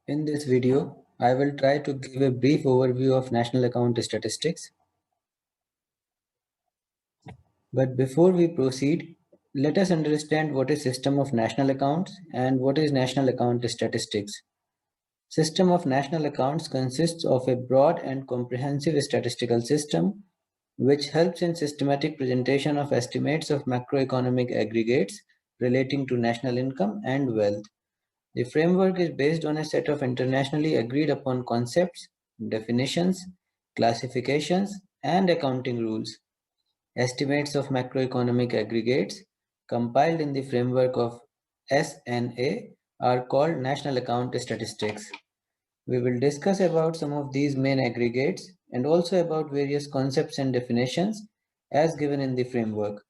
In this video, I will try to give a brief overview of national account statistics. But before we proceed, let us understand what is system of national accounts and what is national account statistics. System of national accounts consists of a broad and comprehensive statistical system which helps in systematic presentation of estimates of macroeconomic aggregates relating to national income and wealth. The framework is based on a set of internationally agreed upon concepts, definitions, classifications, and accounting rules. Estimates of macroeconomic aggregates compiled in the framework of SNA are called national account statistics. We will discuss about some of these main aggregates and also about various concepts and definitions as given in the framework.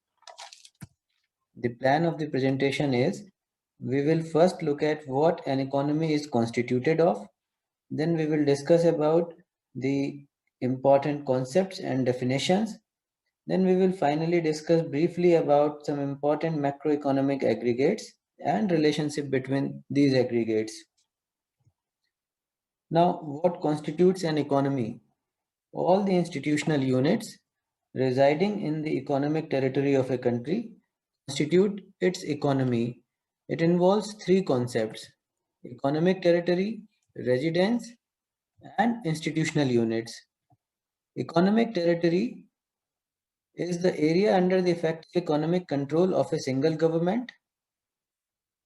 The plan of the presentation is we will first look at what an economy is constituted of. Then we will discuss about the important concepts and definitions. Then we will finally discuss briefly about some important macroeconomic aggregates and relationship between these aggregates. Now, what constitutes an economy? All the institutional units residing in the economic territory of a country constitute its economy. It involves three concepts: economic territory, residence, and institutional units. Economic territory is the area under the effective economic control of a single government.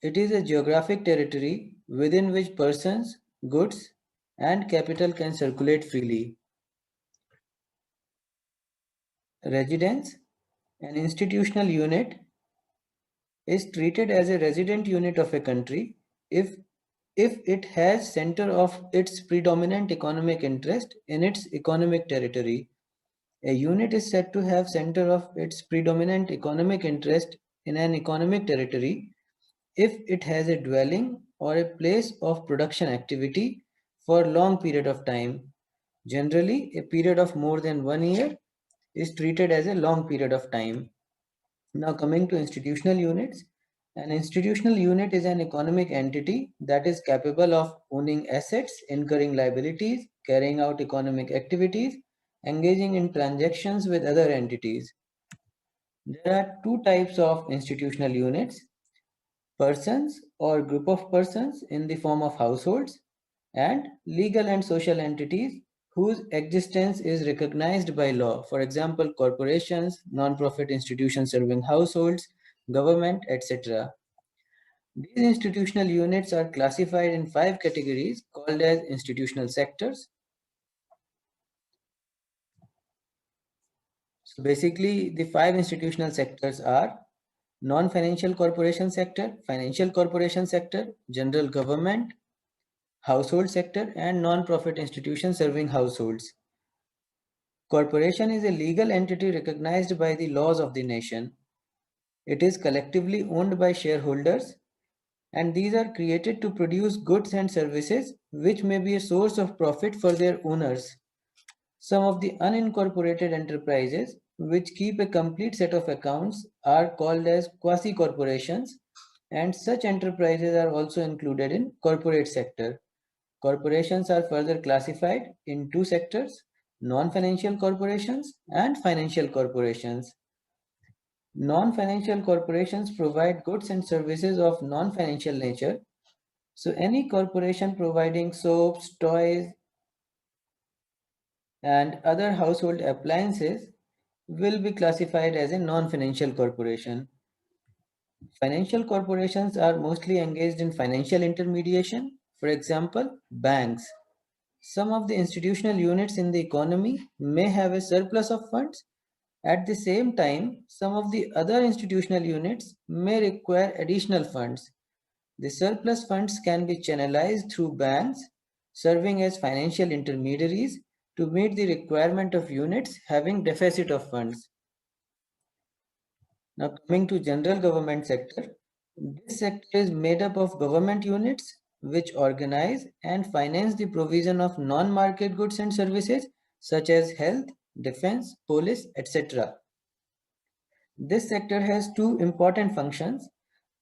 It is a geographic territory within which persons, goods, and capital can circulate freely. Residence, an institutional unit, is treated as a resident unit of a country if it has center of its predominant economic interest in its economic territory. A unit is said to have center of its predominant economic interest in an economic territory if it has a dwelling or a place of production activity for a long period of time. Generally, a period of more than 1 year is treated as a long period of time. Now, coming to institutional units, an institutional unit is an economic entity that is capable of owning assets, incurring liabilities, carrying out economic activities, engaging in transactions with other entities. There are two types of institutional units: persons or group of persons in the form of households, and legal and social entities whose existence is recognized by law. For example, corporations, non-profit institutions serving households, government, etc. These institutional units are classified in 5 categories called as institutional sectors. So basically, the 5 institutional sectors are non-financial corporation sector, financial corporation sector, general government, household sector, and non-profit institutions serving households. Corporation is a legal entity recognized by the laws of the nation. It is collectively owned by shareholders, and these are created to produce goods and services which may be a source of profit for their owners. Some of the unincorporated enterprises which keep a complete set of accounts are called as quasi-corporations, and such enterprises are also included in corporate sector. Corporations are further classified in 2 sectors: non-financial corporations and financial corporations. Non-financial corporations provide goods and services of non-financial nature. So any corporation providing soaps, toys, and other household appliances will be classified as a non-financial corporation. Financial corporations are mostly engaged in financial intermediation. For example, banks. Some of the institutional units in the economy may have a surplus of funds. At the same time, some of the other institutional units may require additional funds. The surplus funds can be channelized through banks, serving as financial intermediaries to meet the requirement of units having deficit of funds. Now, coming to general government sector, this sector is made up of government units which organize and finance the provision of non-market goods and services such as health, defense, police, etc. This sector has two important functions: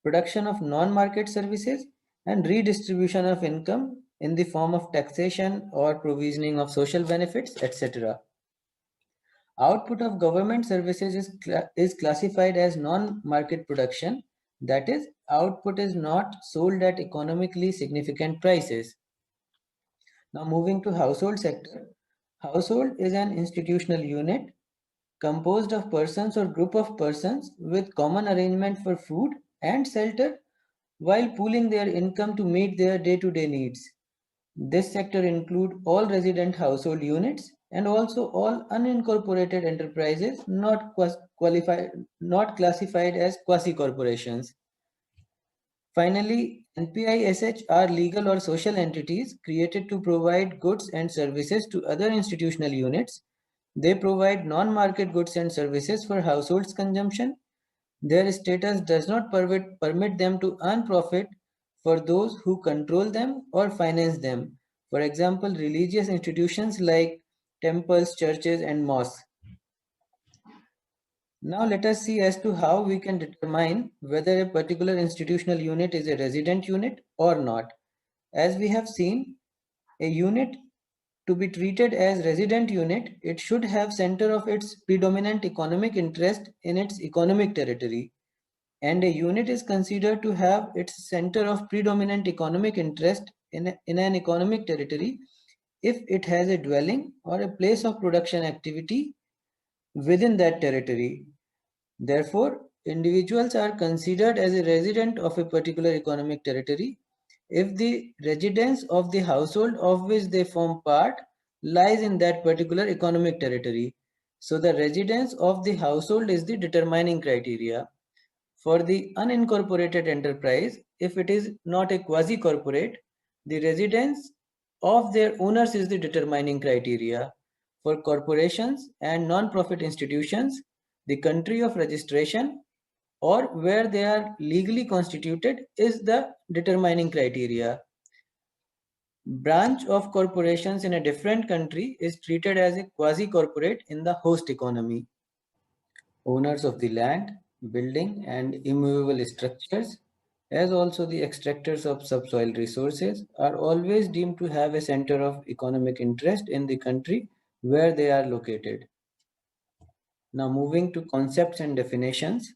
production of non-market services and redistribution of income in the form of taxation or provisioning of social benefits, etc. Output of government services is classified as non-market production. That is, output is not sold at economically significant prices. Now moving to household sector. Household is an institutional unit composed of persons or group of persons with common arrangement for food and shelter while pooling their income to meet their day-to-day needs. This sector includes all resident household units and also all unincorporated enterprises not classified as quasi-corporations. Finally, NPISH are legal or social entities created to provide goods and services to other institutional units. They provide non-market goods and services for households' consumption. Their status does not permit them to earn profit for those who control them or finance them. For example, religious institutions like temples, churches, and mosques. Now let us see as to how we can determine whether a particular institutional unit is a resident unit or not. As we have seen, a unit to be treated as resident unit, it should have center of its predominant economic interest in its economic territory. And a unit is considered to have its center of predominant economic interest in an economic territory if it has a dwelling or a place of production activity within that territory. Therefore, individuals are considered as a resident of a particular economic territory if the residence of the household of which they form part lies in that particular economic territory. So the residence of the household is the determining criteria. For the unincorporated enterprise, if it is not a quasi-corporate, the residence of their owners is the determining criteria. For corporations and non-profit institutions, the country of registration or where they are legally constituted is the determining criteria. Branch of corporations in a different country is treated as a quasi-corporate in the host economy. Owners of the land, building and immovable structures, as also the extractors of subsoil resources, are always deemed to have a center of economic interest in the country where they are located. Now moving to concepts and definitions.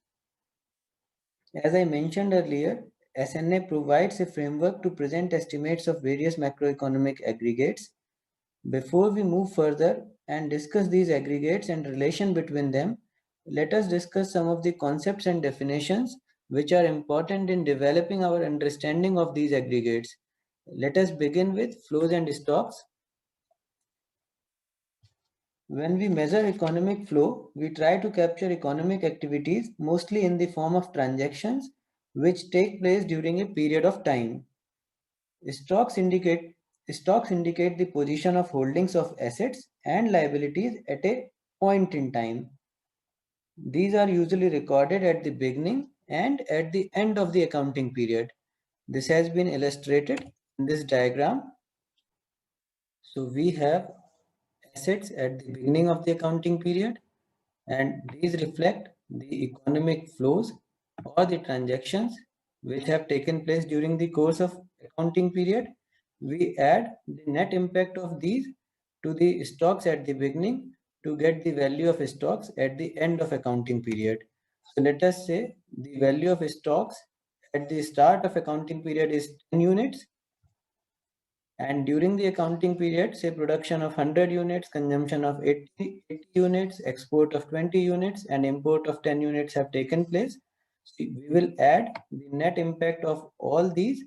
As I mentioned earlier, SNA provides a framework to present estimates of various macroeconomic aggregates. Before we move further and discuss these aggregates and relation between them, let us discuss some of the concepts and definitions which are important in developing our understanding of these aggregates. Let us begin with flows and stocks. When we measure economic flow, we try to capture economic activities mostly in the form of transactions which take place during a period of time. Stocks indicate the position of holdings of assets and liabilities at a point in time. These are usually recorded at the beginning and at the end of the accounting period. This has been illustrated in this diagram. So we have assets at the beginning of the accounting period, and these reflect the economic flows or the transactions which have taken place during the course of accounting period. We add the net impact of these to the stocks at the beginning to get the value of stocks at the end of accounting period. So let us say the value of stocks at the start of accounting period is 10 units, and during the accounting period, say production of 100 units, consumption of 80 units, export of 20 units, and import of 10 units have taken place. So we will add the net impact of all these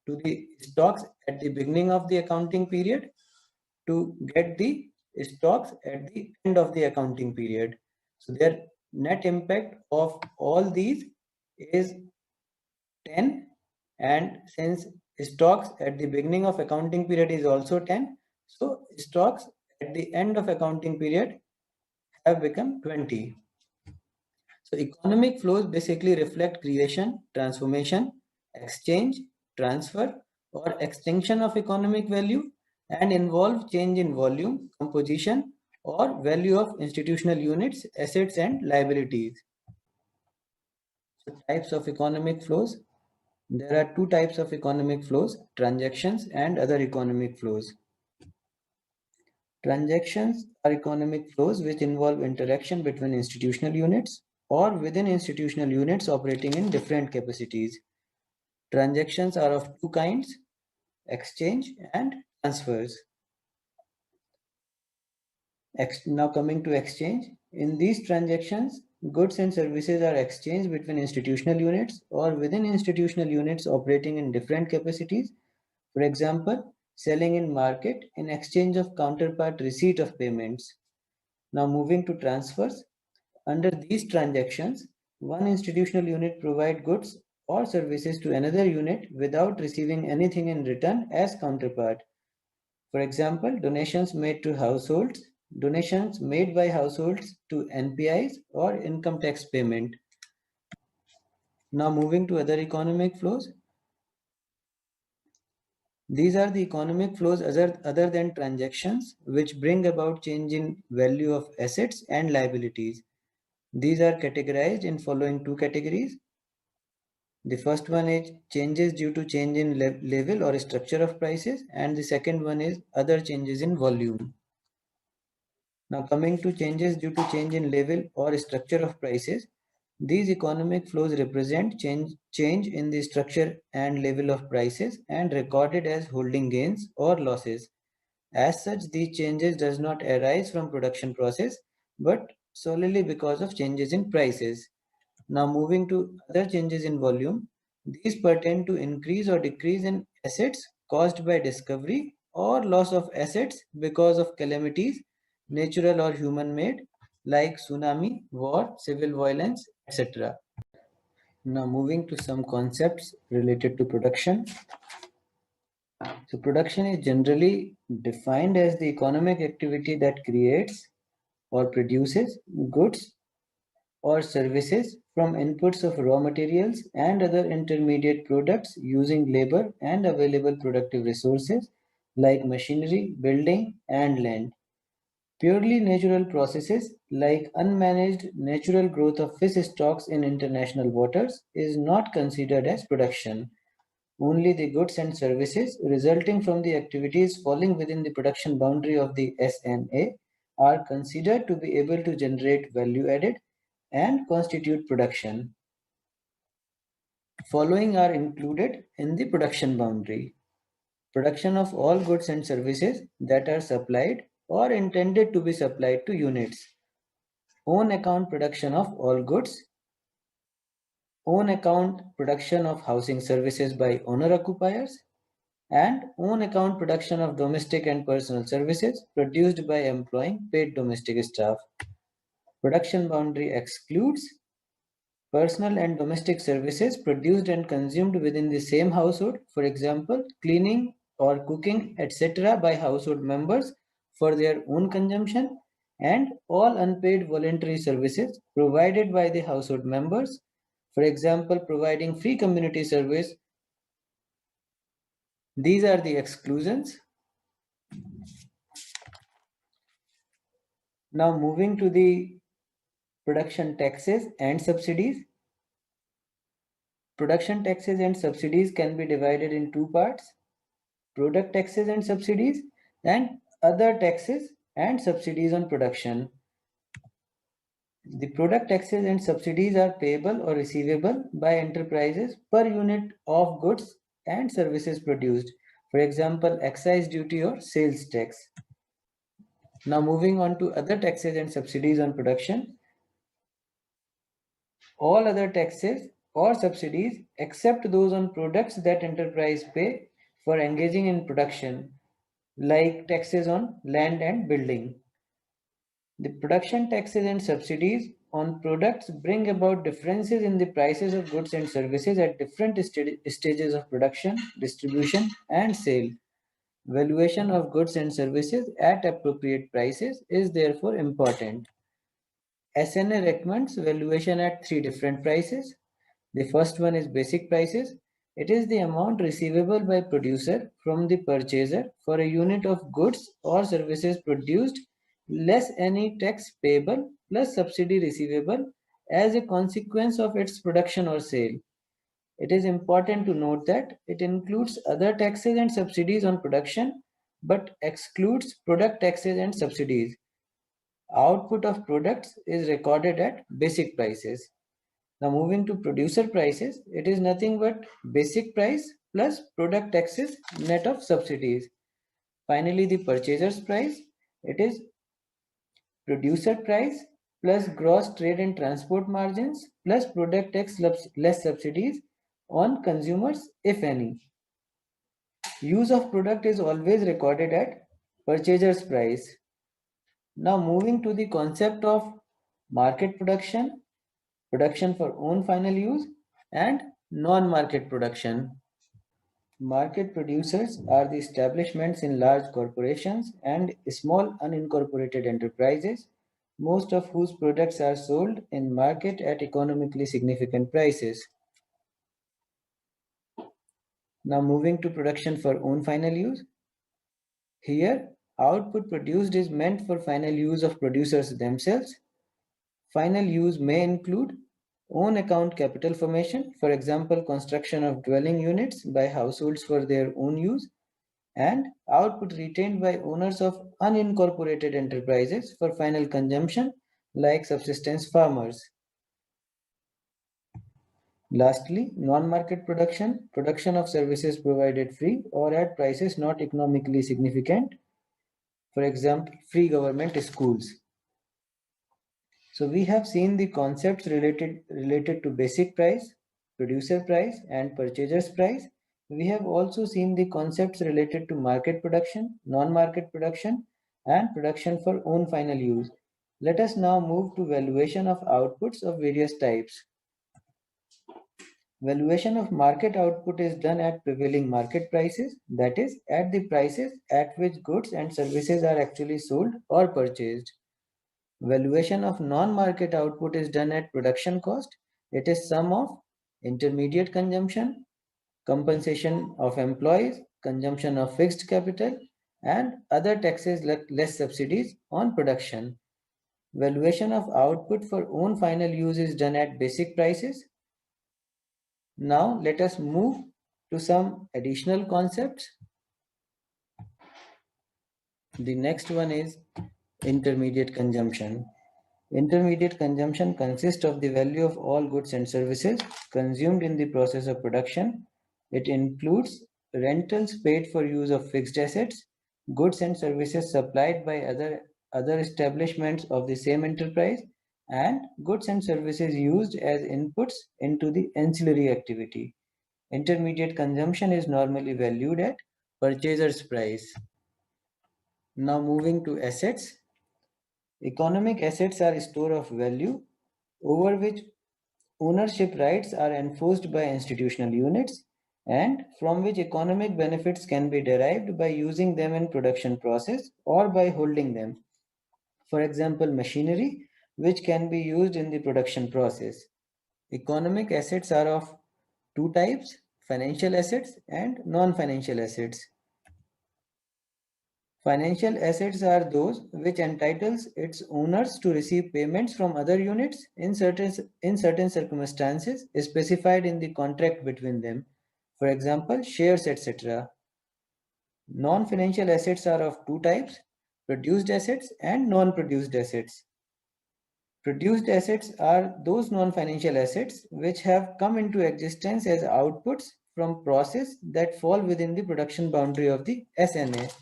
to the stocks at the beginning of the accounting period to get the stocks at the end of the accounting period. So their net impact of all these is 10, and since stocks at the beginning of accounting period is also 10, so stocks at the end of accounting period have become 20. So economic flows basically reflect creation, transformation, exchange, transfer, or extinction of economic value and involve change in volume, composition, or value of institutional units, assets, and liabilities. So types of economic flows. There are two types of economic flows, transactions and other economic flows. Transactions are economic flows which involve interaction between institutional units or within institutional units operating in different capacities. Transactions are of two kinds, exchange and transfers. Now coming to exchange, in these transactions, goods and services are exchanged between institutional units or within institutional units operating in different capacities. For example, selling in market in exchange of counterpart receipt of payments. Now moving to transfers, under these transactions, one institutional unit provides goods or services to another unit without receiving anything in return as counterpart. For example, donations made by households to NPIs or income tax payment. Now moving to other economic flows. These are the economic flows other than transactions which bring about change in value of assets and liabilities. These are categorized in following two categories. The first one is changes due to change in level or structure of prices, and the second one is other changes in volume. Now coming to changes due to change in level or structure of prices, these economic flows represent change in the structure and level of prices and recorded as holding gains or losses. As such, these changes does not arise from production process, but solely because of changes in prices. Now moving to other changes in volume, these pertain to increase or decrease in assets caused by discovery or loss of assets because of calamities, natural or human-made, like tsunami, war, civil violence, etc. Now moving to some concepts related to production. So production is generally defined as the economic activity that creates or produces goods or services from inputs of raw materials and other intermediate products using labor and available productive resources like machinery, building, and land. Purely natural processes like unmanaged natural growth of fish stocks in international waters is not considered as production. Only the goods and services resulting from the activities falling within the production boundary of the SNA are considered to be able to generate value added and constitute production. Following are included in the production boundary. Production of all goods and services that are supplied or intended to be supplied to units. Own account production of all goods. Own account production of housing services by owner occupiers. And own account production of domestic and personal services produced by employing paid domestic staff. Production boundary excludes personal and domestic services produced and consumed within the same household, for example, cleaning or cooking, etc., by household members for their own consumption, and all unpaid voluntary services provided by the household members, for example, providing free community service. These are the exclusions. Now moving to the production taxes and subsidies. Production taxes and subsidies can be divided in two parts: product taxes and subsidies, and other taxes and subsidies on production. The product taxes and subsidies are payable or receivable by enterprises per unit of goods and services produced. For example, excise duty or sales tax. Now moving on to other taxes and subsidies on production. All other taxes or subsidies except those on products that enterprise pay for engaging in production, like taxes on land and building. The production taxes and subsidies on products bring about differences in the prices of goods and services at different stages of production, distribution, and sale. Valuation of goods and services at appropriate prices is therefore important. SNA recommends valuation at three different prices. The first one is basic prices. It is the amount receivable by producer from the purchaser for a unit of goods or services produced less any tax payable plus subsidy receivable as a consequence of its production or sale. it is important to note that it includes other taxes and subsidies on production, but excludes product taxes and subsidies. Output of products is recorded at basic prices. Now moving to producer prices, it is nothing but basic price plus product taxes net of subsidies. Finally, the purchaser's price, it is producer price plus gross trade and transport margins plus product tax less subsidies on consumers, if any. Use of product is always recorded at purchaser's price. Now moving to the concept of market production, production for own final use, and non-market production. Market producers are the establishments in large corporations and small unincorporated enterprises, most of whose products are sold in market at economically significant prices. Now moving to production for own final use. Here, output produced is meant for final use of producers themselves. Final use may include own account capital formation, for example, construction of dwelling units by households for their own use, and output retained by owners of unincorporated enterprises for final consumption, like subsistence farmers. Lastly, non-market production, production of services provided free or at prices not economically significant, for example, free government schools. So we have seen the concepts related to basic price, producer price, and purchaser's price. We have also seen the concepts related to market production, non-market production, and production for own final use. Let us now move to valuation of outputs of various types. Valuation of market output is done at prevailing market prices, that is, at the prices at which goods and services are actually sold or purchased. Valuation of non-market output is done at production cost. It is sum of intermediate consumption, compensation of employees, consumption of fixed capital, and other taxes less subsidies on production. Valuation of output for own final use is done at basic prices. Now let us move to some additional concepts. The next one is intermediate consumption. Intermediate consumption consists of the value of all goods and services consumed in the process of production. It includes rentals paid for use of fixed assets, goods and services supplied by other establishments of the same enterprise, and goods and services used as inputs into the ancillary activity. Intermediate consumption is normally valued at purchaser's price. Now moving to assets. Economic assets are a store of value over which ownership rights are enforced by institutional units and from which economic benefits can be derived by using them in production process or by holding them. For example, machinery, which can be used in the production process. Economic assets are of two types, financial assets and non-financial assets. Financial assets are those which entitles its owners to receive payments from other units in certain circumstances specified in the contract between them. For example, shares, etc. Non-financial assets are of two types, produced assets and non-produced assets. Produced assets are those non-financial assets which have come into existence as outputs from process that fall within the production boundary of the SNA.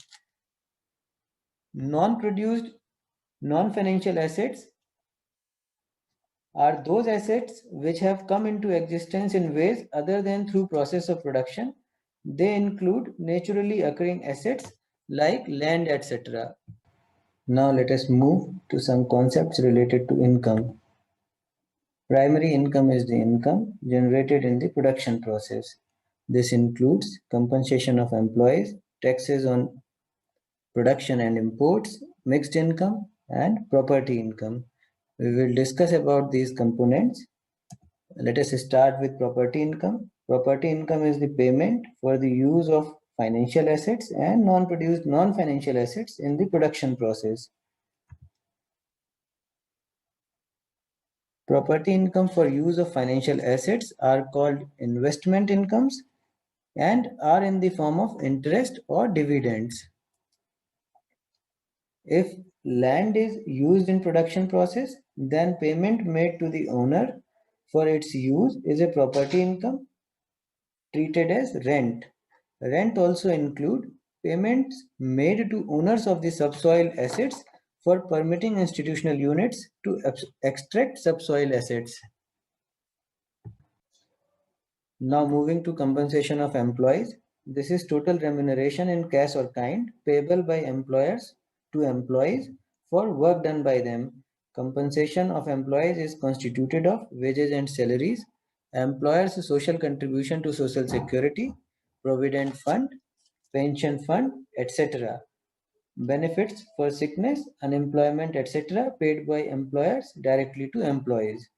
Non-produced, non-financial assets are those assets which have come into existence in ways other than through process of production. They include naturally occurring assets like land, etc. Now let us move to some concepts related to income. Primary income is the income generated in the production process. This includes compensation of employees, taxes on production and imports, mixed income, and property income. We will discuss about these components. Let us start with property income. Property income is the payment for the use of financial assets and non-produced non-financial assets in the production process. Property income for use of financial assets are called investment incomes and are in the form of interest or dividends. If land is used in production process, then payment made to the owner for its use is a property income treated as rent. Rent also include payments made to owners of the subsoil assets for permitting institutional units to extract subsoil assets. Now moving to compensation of employees. This is total remuneration in cash or kind payable by employers to employees for work done by them. Compensation of employees is constituted of wages and salaries, employers' social contribution to social security, provident fund, pension fund, etc. Benefits for sickness, unemployment, etc. paid by employers directly to employees.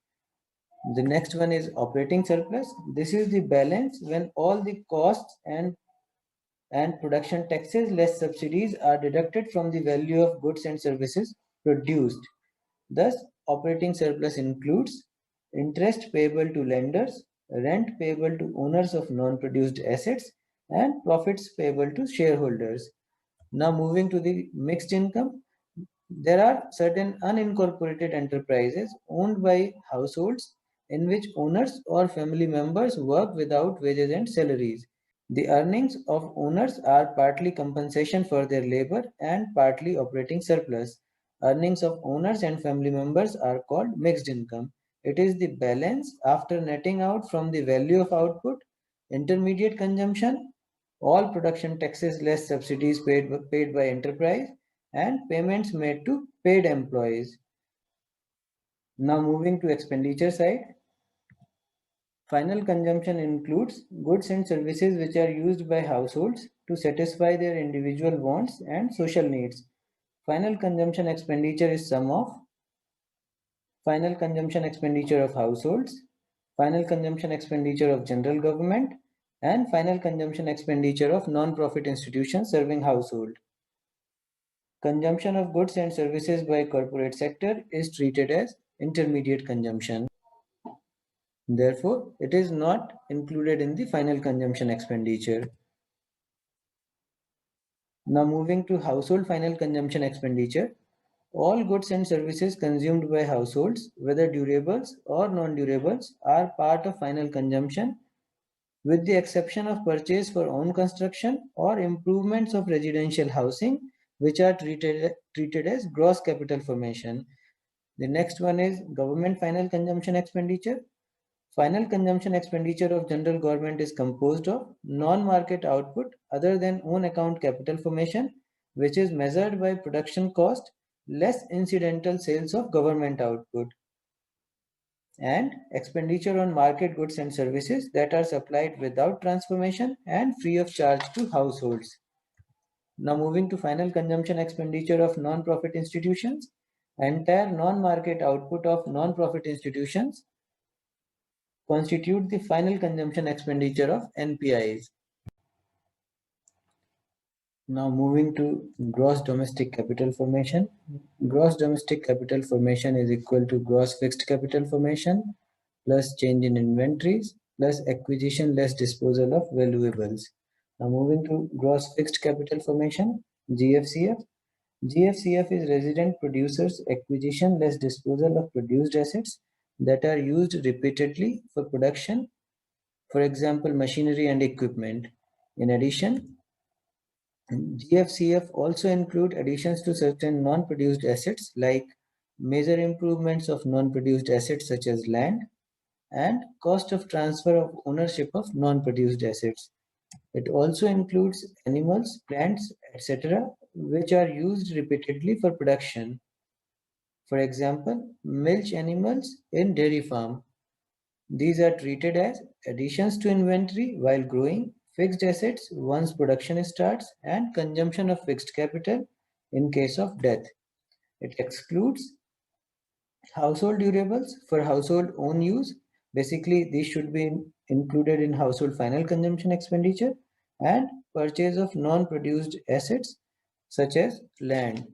The next one is operating surplus. This is the balance when all the costs and production taxes less subsidies are deducted from the value of goods and services produced. Thus, operating surplus includes interest payable to lenders, rent payable to owners of non-produced assets, and profits payable to shareholders. Now moving to the mixed income, there are certain unincorporated enterprises owned by households in which owners or family members work without wages and salaries. The earnings of owners are partly compensation for their labor and partly operating surplus. Earnings of owners and family members are called mixed income. It is the balance after netting out from the value of output, intermediate consumption, all production taxes less subsidies paid by enterprise, and payments made to paid employees. Now moving to expenditure side. Final consumption includes goods and services which are used by households to satisfy their individual wants and social needs. Final consumption expenditure is sum of final consumption expenditure of households, final consumption expenditure of general government, and final consumption expenditure of non-profit institutions serving household. Consumption of goods and services by corporate sector is treated as intermediate consumption. Therefore, it is not included in the final consumption expenditure. Now moving to household final consumption expenditure. All goods and services consumed by households, whether durables or non-durables, are part of final consumption with the exception of purchase for own construction or improvements of residential housing, which are treated as gross capital formation. The next one is government final consumption expenditure. Final consumption expenditure of general government is composed of non-market output other than own account capital formation, which is measured by production cost less incidental sales of government output, and expenditure on market goods and services that are supplied without transformation and free of charge to households. Now moving to final consumption expenditure of non-profit institutions. Entire non-market output of non-profit institutions constitute the final consumption expenditure of NPIs. Now moving to gross domestic capital formation. Gross domestic capital formation is equal to gross fixed capital formation plus change in inventories plus acquisition less disposal of valuables. Now moving to gross fixed capital formation, GFCF. GFCF is resident producers acquisition less disposal of produced assets that are used repeatedly for production, for example, machinery and equipment. In addition, GFCF also include additions to certain non-produced assets like major improvements of non-produced assets such as land and cost of transfer of ownership of non-produced assets. It also includes animals, plants, etc., which are used repeatedly for production. For example, milch animals in dairy farm. These are treated as additions to inventory while growing, fixed assets once production starts, and consumption of fixed capital in case of death. It excludes household durables for household own use. Basically, these should be included in household final consumption expenditure and purchase of non-produced assets such as land.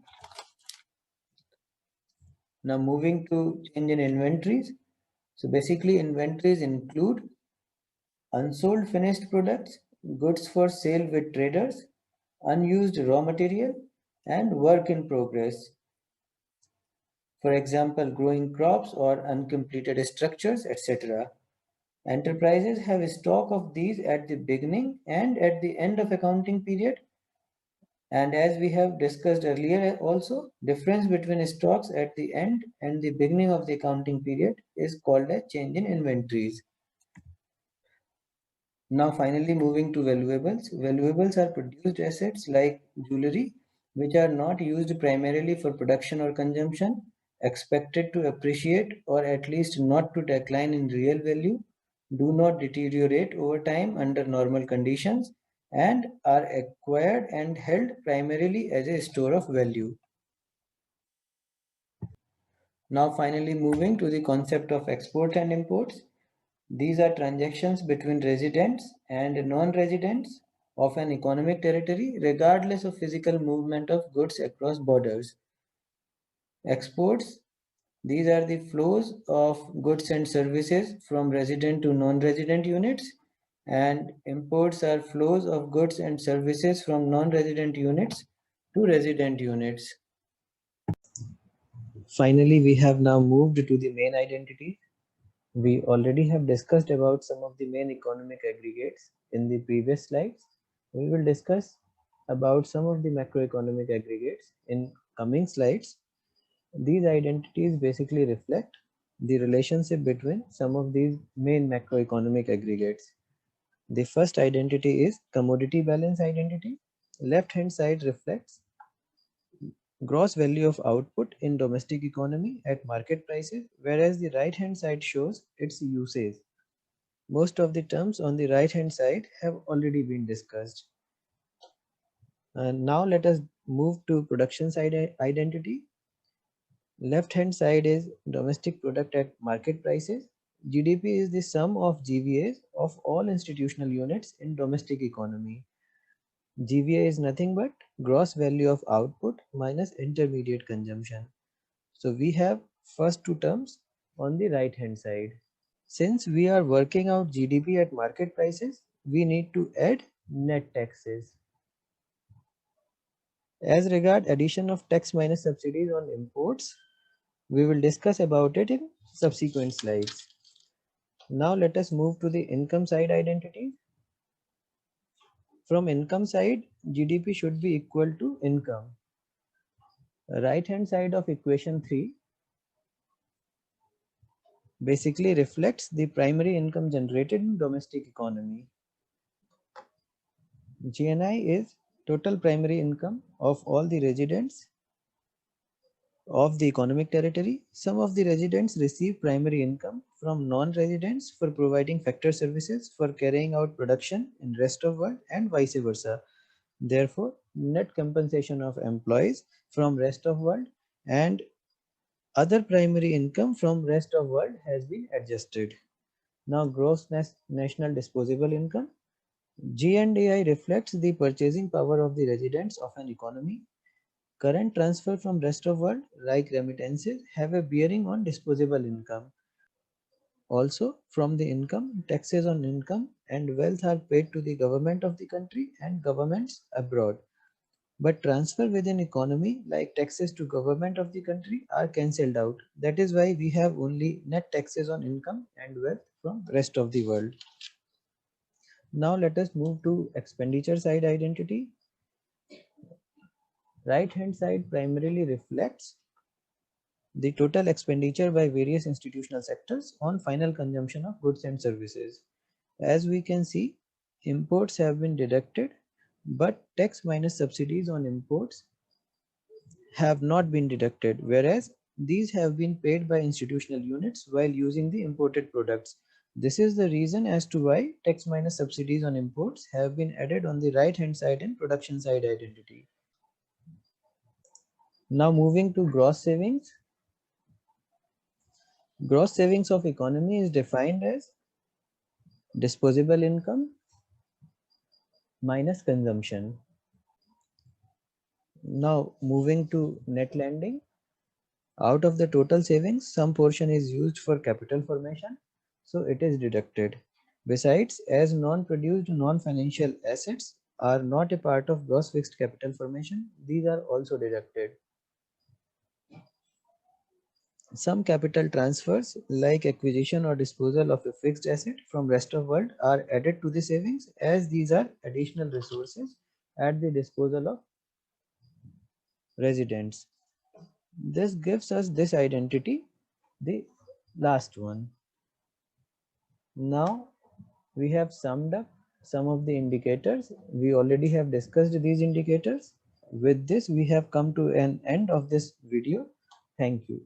Now moving to change in inventories. So basically inventories include unsold finished products, goods for sale with traders, unused raw material, and work in progress. For example, growing crops or uncompleted structures, etc. Enterprises have stock of these at the beginning and at the end of accounting period. And as we have discussed earlier also, difference between stocks at the end and the beginning of the accounting period is called a change in inventories. Now finally moving to valuables. Valuables are produced assets like jewelry which are not used primarily for production or consumption, expected to appreciate or at least not to decline in real value, do not deteriorate over time under normal conditions, and are acquired and held primarily as a store of value. Now finally moving to the concept of exports and imports. These are transactions between residents and non-residents of an economic territory regardless of physical movement of goods across borders. Exports, these are the flows of goods and services from resident to non-resident units, and imports are flows of goods and services from non-resident units to resident units. Finally, we have now moved to the main identity. We already have discussed about some of the main economic aggregates in the previous slides. We will discuss about some of the macroeconomic aggregates in coming slides. These identities basically reflect the relationship between some of these main macroeconomic aggregates. The first identity is commodity balance identity. Left hand side reflects gross value of output in domestic economy at market prices, whereas the right hand side shows its usage. Most of the terms on the right hand side have already been discussed. And now let us move to production side identity. Left hand side is domestic product at market prices. GDP is the sum of GVAs of all institutional units in domestic economy. GVA is nothing but gross value of output minus intermediate consumption. So we have first two terms on the right hand side. Since we are working out GDP at market prices, we need to add net taxes. As regard addition of tax minus subsidies on imports, we will discuss about it in subsequent slides. Now let us move to the income side identity. From income side, GDP should be equal to income. Right hand side of equation 3 basically reflects the primary income generated in domestic economy. GNI is total primary income of all the residents of the economic territory. Some of the residents receive primary income from non-residents for providing factor services for carrying out production in rest of world and vice versa. Therefore, net compensation of employees from rest of world and other primary income from rest of world has been adjusted. Now gross national disposable income. GNDI reflects the purchasing power of the residents of an economy. Current transfer from rest of world, like remittances, have a bearing on disposable income. Also, from the income, taxes on income and wealth are paid to the government of the country and governments abroad. But transfer within economy, like taxes to government of the country, are cancelled out. That is why we have only net taxes on income and wealth from rest of the world. Now let us move to expenditure side identity. Right hand side primarily reflects the total expenditure by various institutional sectors on final consumption of goods and services. As we can see, imports have been deducted, but tax minus subsidies on imports have not been deducted, whereas these have been paid by institutional units while using the imported products. This is the reason as to why tax minus subsidies on imports have been added on the right hand side and production side identity. Now moving to gross savings. Gross savings of economy is defined as disposable income minus consumption. Now moving to net lending. Out of the total savings, some portion is used for capital formation, so it is deducted. Besides, as non-produced non-financial assets are not a part of gross fixed capital formation, these are also deducted. Some capital transfers like acquisition or disposal of a fixed asset from rest of world are added to the savings, as these are additional resources at the disposal of residents. This gives us this identity, the last one. Now we have summed up some of the indicators. We already have discussed these indicators. With this, we have come to an end of this video. Thank you.